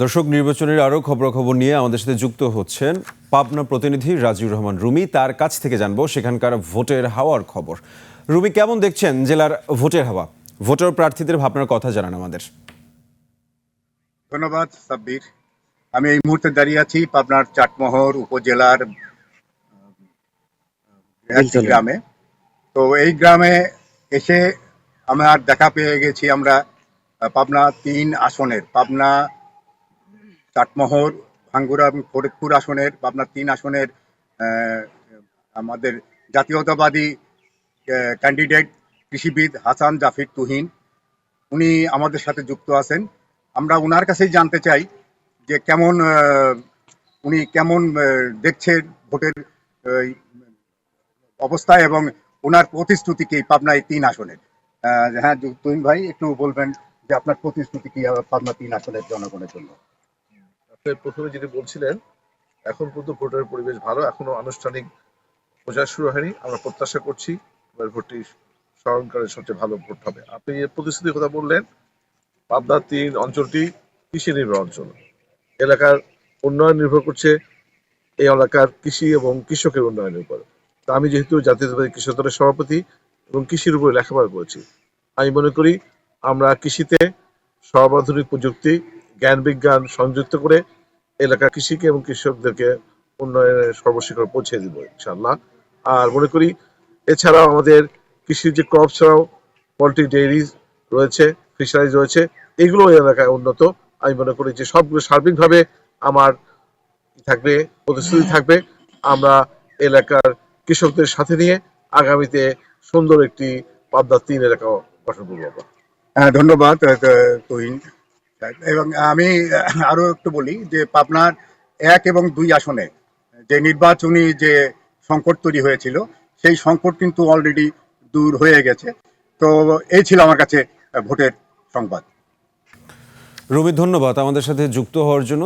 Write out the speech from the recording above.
দর্শক, নির্বাচনের আরও খবরাখবর নিয়ে আমাদের সাথে যুক্ত হচ্ছেন পাবনা প্রতিনিধি রাজিউর রহমান রুমি। তার কাছ থেকে জানবো সেখানকার ভোটের হাওয়ার খবর। রুমি, কেমন দেখছেন জেলার ভোটের হাওয়া? ভোটার প্রার্থীদের ভাবনার কথা জানান আমাদের। ধন্যবাদ সাব্বির। আমি এই মুহূর্তে দাঁড়িয়ে আছি পাবনার চাটমোহর উপজেলার একটি গ্রামে। তো এই গ্রামে এসে আমার দেখা পেয়ে গেছি আমরা পাবনা ৩ আসনের, পাবনা, চাটমোহর, ভাঙ্গুড়া এবং ফরিদপুর আসনের, পাবনা ৩ আসনের আমাদের জাতীয়তাবাদী ক্যান্ডিডেট কৃষিবিদ হাসান জাফির তুহিন, উনি আমাদের সাথে যুক্ত আছেন। আমরা ওনার কাছেই জানতে চাই যে উনি কেমন দেখছেন ভোটের অবস্থা এবং ওনার প্রতিশ্রুতি কি পাবনায় ৩ আসনের। হ্যাঁ তুহিন ভাই, একটু বলবেন যে আপনার প্রতিশ্রুতি কি পাবনা ৩ আসনের জনগণের জন্য? আপনি প্রথমে যেটি বলছিলেন, এখন পর্যন্ত ভোটের পরিবেশ ভালো, এখনো আনুষ্ঠানিক প্রচার শুরু হয়নি। আমরা প্রত্যাশা করছি এবার ভোটটি স্মরণকালের সবচেয়ে ভালো ভোট হবে। আপনি যে প্রতিশ্রুতির কথা বললেন, পাবনা ৩ অঞ্চলটি কৃষি নির্ভর অঞ্চল। এলাকার উন্নয়ন নির্ভর করছে এই এলাকার কৃষি এবং কৃষকের উন্নয়নের উপর। তা আমি যেহেতু জাতীয়তাবাদী কৃষক দলের সভাপতি এবং কৃষির উপরে লেখাপড়া করেছি, আমি মনে করি আমরা কৃষিতে সর্বাধুনিক প্রযুক্তি, জ্ঞান বিজ্ঞান সংযুক্ত করে এলাকার কৃষিকে এবং কৃষকদেরকে উন্নয়নের সর্বশিখরে পৌঁছে দিব ইনশাআল্লাহ। আর মনে করি এছাড়াও আমাদের কৃষির যে ক্রপ ছাড়াও পোল্ট্রি ডেয়ারিজ রয়েছে, ফিশারিজ রয়েছে, এগুলো এই এলাকায় উন্নত। আমি মনে করি যে সবগুলো সার্বিকভাবে আমার থাকবে, প্রতিশ্রুতি থাকবে আমরা এলাকার কৃষকদের সাথে নিয়ে আগামীতে সুন্দর একটি পাবনা ৩ এলাকা গঠন করবো। ধন্যবাদ তুহিন। এবং আমি আরো একটু বলি যে পাবনার ১ এবং ২ আসনে যে নির্বাচনী যে সংকট তৈরি হয়েছিল, সেই সংকট কিন্তু অলরেডি দূর হয়ে গেছে। তো এই ছিল আমার কাছে ভোটের সংবাদ। রুমি, ধন্যবাদ আমাদের সাথে যুক্ত হওয়ার জন্য।